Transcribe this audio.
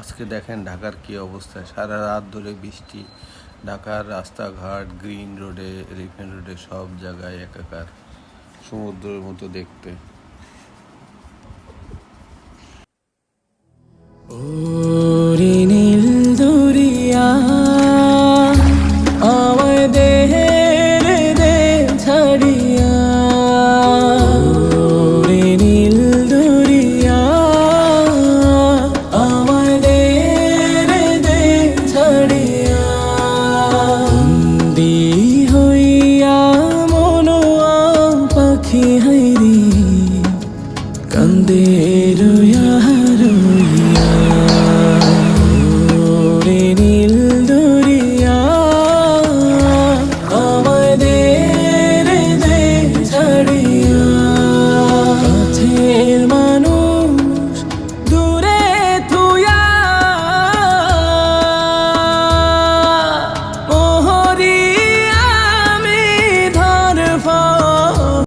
আজকে দেখেন ঢাকার কি অবস্থা, সারা রাত ধরে বৃষ্টি। ঢাকার রাস্তাঘাট, গ্রিন রোডে, এলিফ্যান্ট রোডে সব জায়গায় একাকার, সমুদ্রের মতো দেখতে। ও